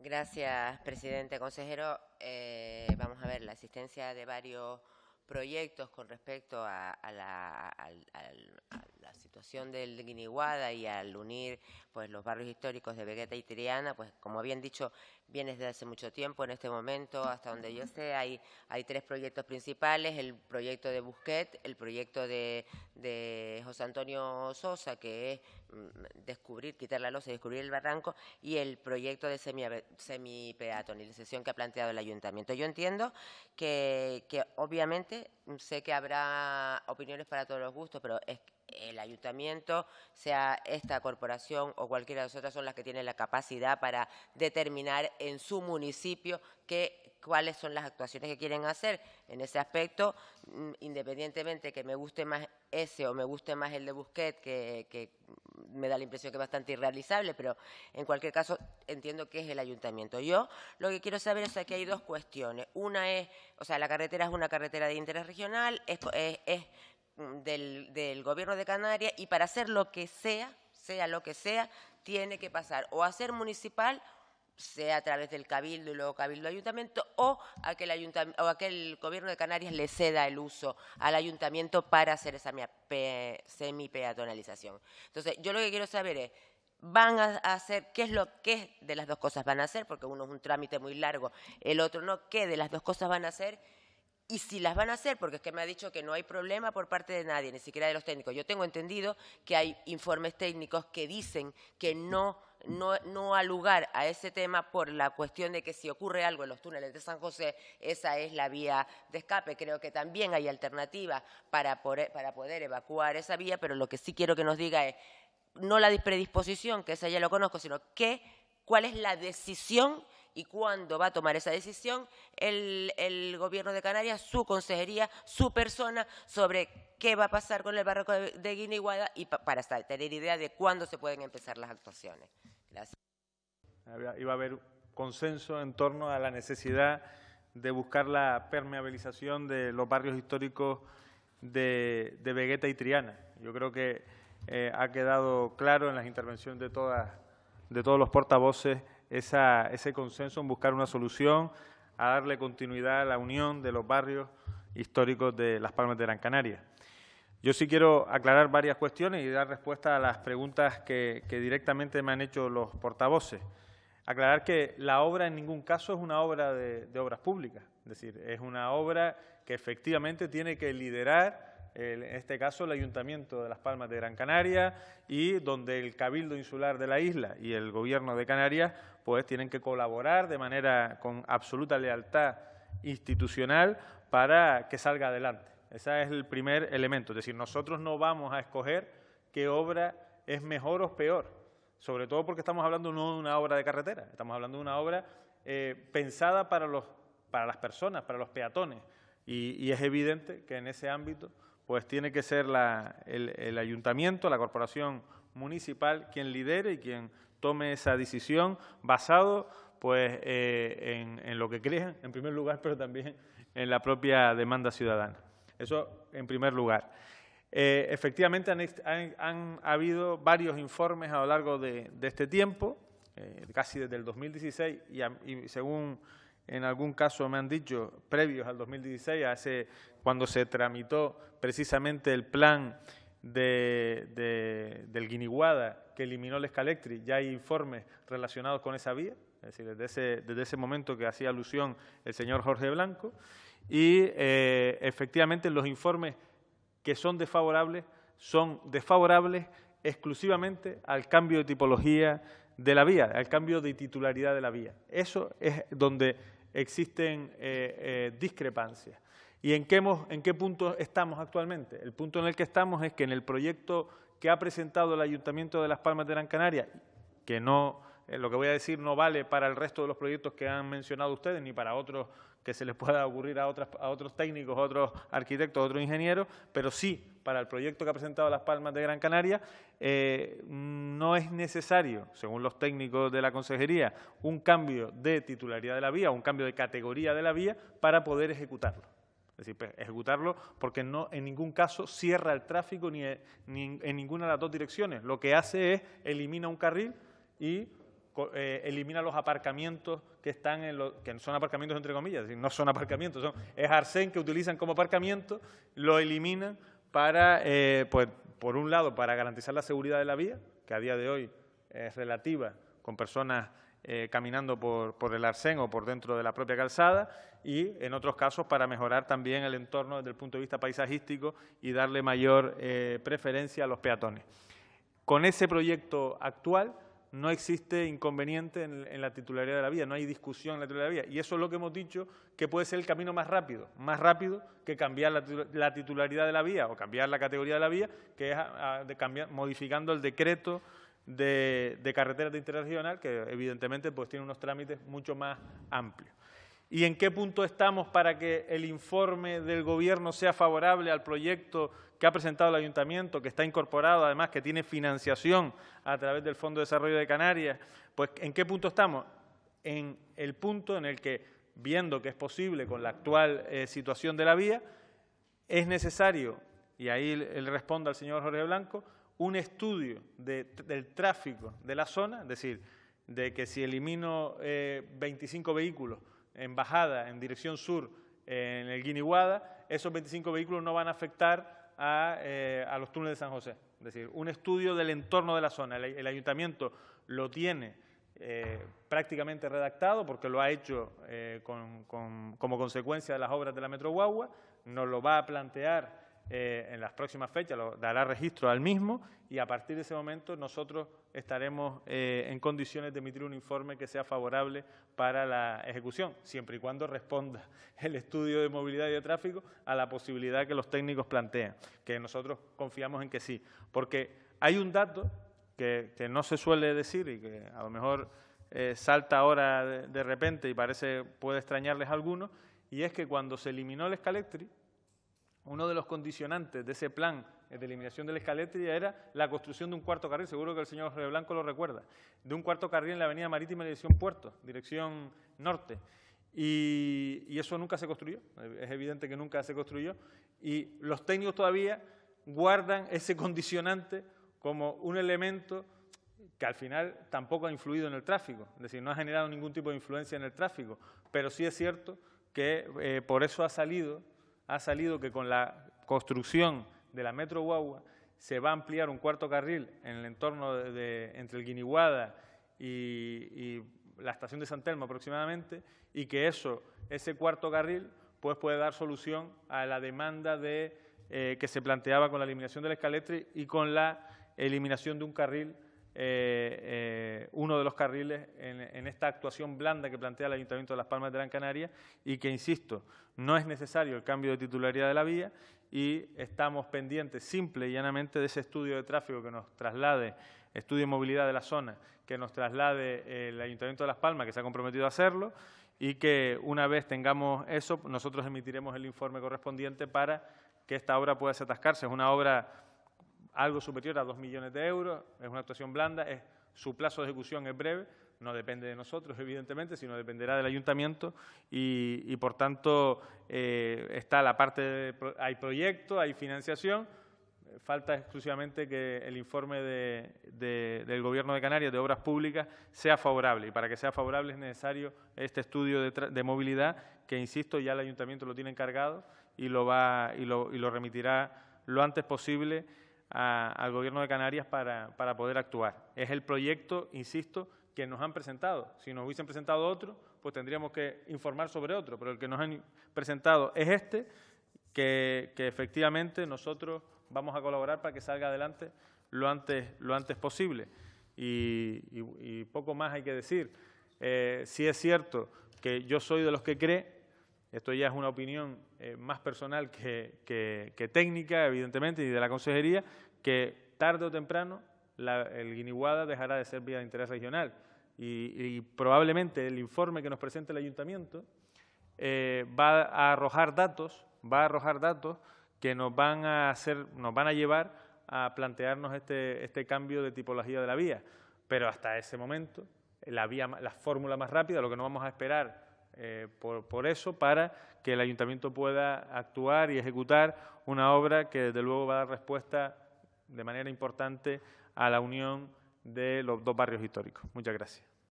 Gracias, presidente. Consejero, vamos a ver, la existencia de varios proyectos con respecto a la situación del Guiniguada y al unir pues los barrios históricos de Vegueta y Triana, pues como habían dicho, viene desde hace mucho tiempo. En este momento, hasta donde yo sé, hay tres proyectos principales: el proyecto de Busquet, el proyecto de José Antonio Sosa, que es quitar la losa y descubrir el barranco, y el proyecto de semipeatonalización que ha planteado el ayuntamiento. Yo entiendo que obviamente sé que habrá opiniones para todos los gustos, pero es el ayuntamiento, sea esta corporación o cualquiera de las otras, son las que tienen la capacidad para determinar en su municipio cuáles son las actuaciones que quieren hacer. En ese aspecto, independientemente que me guste más ese o me guste más el de Busquet, que me da la impresión que es bastante irrealizable, pero en cualquier caso entiendo que es el ayuntamiento. Yo lo que quiero saber es que hay dos cuestiones. Una es, la carretera es una carretera de interés regional, es del Gobierno de Canarias, y para hacer lo que sea lo que sea, tiene que pasar o a ser municipal, sea a través del Cabildo y luego Cabildo Ayuntamiento, o a que el Gobierno de Canarias le ceda el uso al Ayuntamiento para hacer esa semipeatonalización. Entonces, yo lo que quiero saber es, ¿van a hacer qué de las dos cosas van a hacer? Porque uno es un trámite muy largo, el otro no. ¿Qué de las dos cosas van a hacer? Y si las van a hacer, porque es que me ha dicho que no hay problema por parte de nadie, ni siquiera de los técnicos. Yo tengo entendido que hay informes técnicos que dicen que no ha lugar a ese tema por la cuestión de que si ocurre algo en los túneles de San José, esa es la vía de escape. Creo que también hay alternativas para poder evacuar esa vía, pero lo que sí quiero que nos diga es, no la predisposición, que esa ya lo conozco, sino cuál es la decisión y cuándo va a tomar esa decisión el Gobierno de Canarias, su consejería, su persona, sobre qué va a pasar con el barranco de Guiniguada, y para tener idea de cuándo se pueden empezar las actuaciones. Gracias. Iba a haber consenso en torno a la necesidad de buscar la permeabilización de los barrios históricos de Vegueta y Triana. Yo creo que ha quedado claro en las intervenciones de todos los portavoces ese consenso en buscar una solución, a darle continuidad a la unión de los barrios históricos de Las Palmas de Gran Canaria. Yo sí quiero aclarar varias cuestiones y dar respuesta a las preguntas que directamente me han hecho los portavoces. Aclarar que la obra en ningún caso es una obra de obras públicas, es decir, es una obra que efectivamente tiene que liderar, en este caso, el Ayuntamiento de Las Palmas de Gran Canaria, y donde el Cabildo Insular de la isla y el Gobierno de Canarias pues tienen que colaborar con absoluta lealtad institucional para que salga adelante. Ese es el primer elemento. Es decir, nosotros no vamos a escoger qué obra es mejor o peor, sobre todo porque estamos hablando no de una obra de carretera, estamos hablando de una obra pensada para las personas, para los peatones, y es evidente que en ese ámbito pues tiene que ser el ayuntamiento, la corporación municipal, quien lidere y quien tome esa decisión basado pues en lo que crean, en primer lugar, pero también en la propia demanda ciudadana. Eso en primer lugar. Efectivamente han habido varios informes a lo largo de este tiempo, casi desde el 2016 y según en algún caso me han dicho previos al 2016, cuando se tramitó precisamente el plan del Guiniguada que eliminó el Escalectri, ya hay informes relacionados con esa vía, es decir, desde ese momento que hacía alusión el señor Jorge Blanco, y efectivamente los informes que son desfavorables exclusivamente al cambio de tipología de la vía, al cambio de titularidad de la vía. Eso es donde existen discrepancias. ¿Y en qué punto estamos actualmente? El punto en el que estamos es que en el proyecto que ha presentado el Ayuntamiento de Las Palmas de Gran Canaria, que no, lo que voy a decir no vale para el resto de los proyectos que han mencionado ustedes, ni para otros que se les pueda ocurrir a otros técnicos, otros arquitectos, otros ingenieros, pero sí para el proyecto que ha presentado Las Palmas de Gran Canaria, no es necesario, según los técnicos de la consejería, un cambio de titularidad de la vía, un cambio de categoría de la vía para poder ejecutarlo. Es decir, ejecutarlo porque en ningún caso cierra el tráfico ni en ninguna de las dos direcciones. Lo que hace es elimina un carril y elimina los aparcamientos que están que son aparcamientos entre comillas, es decir, no son aparcamientos, es arsén que utilizan como aparcamiento, lo eliminan para, pues, por un lado, para garantizar la seguridad de la vía, que a día de hoy es relativa, con personas caminando por el arsén o por dentro de la propia calzada, y en otros casos para mejorar también el entorno desde el punto de vista paisajístico y darle mayor preferencia a los peatones. Con ese proyecto actual no existe inconveniente en la titularidad de la vía, no hay discusión en la titularidad de la vía, y eso es lo que hemos dicho que puede ser el camino más rápido que cambiar la titularidad de la vía o cambiar la categoría de la vía, que es modificando el decreto de carreteras de interés regional, que evidentemente pues tiene unos trámites mucho más amplios. ¿Y en qué punto estamos para que el informe del Gobierno sea favorable al proyecto que ha presentado el Ayuntamiento, que está incorporado, además, que tiene financiación a través del Fondo de Desarrollo de Canarias? Pues, ¿en qué punto estamos? En el punto en el que, viendo que es posible con la actual situación de la vía, es necesario, y ahí le respondo al señor Jorge Blanco, un estudio del tráfico de la zona, es decir, de que si elimino 25 vehículos en bajada en dirección sur en el Guiniguada, esos 25 vehículos no van a afectar a los túneles de San José. Es decir, un estudio del entorno de la zona. El Ayuntamiento lo tiene prácticamente redactado porque lo ha hecho como consecuencia de las obras de la Metro Guagua, nos lo va a plantear en las próximas fechas, lo dará registro al mismo, y a partir de ese momento nosotros estaremos en condiciones de emitir un informe que sea favorable para la ejecución, siempre y cuando responda el estudio de movilidad y de tráfico a la posibilidad que los técnicos plantean, que nosotros confiamos en que sí. Porque hay un dato que no se suele decir y que a lo mejor salta ahora de repente y puede extrañarles a algunos, y es que cuando se eliminó el Escaletri, uno de los condicionantes de ese plan de eliminación del Escaletri era la construcción de un cuarto carril, seguro que el señor Jorge Blanco lo recuerda, de un cuarto carril en la avenida Marítima dirección Puerto, dirección norte. Y eso nunca se construyó, es evidente que nunca se construyó, y los técnicos todavía guardan ese condicionante como un elemento que al final tampoco ha influido en el tráfico, es decir, no ha generado ningún tipo de influencia en el tráfico, pero sí es cierto que por eso ha salido que con la construcción de la Metro Guagua se va a ampliar un cuarto carril en el entorno entre el Guiniguada y la estación de San Telmo aproximadamente, y que ese cuarto carril pues puede dar solución a la demanda que se planteaba con la eliminación del Escaletri y con la eliminación de un carril, uno de los carriles en esta actuación blanda que plantea el Ayuntamiento de Las Palmas de Gran Canaria, y que, insisto, no es necesario el cambio de titularidad de la vía, y estamos pendientes simple y llanamente de ese estudio de tráfico que nos traslade, estudio de movilidad de la zona, que nos traslade el Ayuntamiento de Las Palmas, que se ha comprometido a hacerlo, y que una vez tengamos eso, nosotros emitiremos el informe correspondiente para que esta obra pueda atascarse. Es una obra algo superior a 2 millones de euros, es una actuación blanda, su plazo de ejecución es breve, no depende de nosotros, evidentemente, sino dependerá del Ayuntamiento y por tanto, está la parte hay proyecto, hay financiación, falta exclusivamente que el informe del Gobierno de Canarias de Obras Públicas sea favorable, y para que sea favorable es necesario este estudio de movilidad que, insisto, ya el Ayuntamiento lo tiene encargado y lo remitirá lo antes posible al Gobierno de Canarias para poder actuar. Es el proyecto, insisto, que nos han presentado. Si nos hubiesen presentado otro, pues tendríamos que informar sobre otro, pero el que nos han presentado es este, que efectivamente nosotros vamos a colaborar para que salga adelante lo antes posible. Y poco más hay que decir. Sí es cierto que yo soy de los que cree, esto ya es una opinión más personal que técnica, evidentemente, y de la consejería, que tarde o temprano el Guiniguada dejará de ser vía de interés regional. Y probablemente el informe que nos presente el Ayuntamiento va a arrojar datos que nos van a llevar a plantearnos este cambio de tipología de la vía. Pero hasta ese momento, la fórmula más rápida, lo que no vamos a esperar por eso, para que el Ayuntamiento pueda actuar y ejecutar una obra que desde luego va a dar respuesta de manera importante a la unión de los dos barrios históricos. Muchas gracias.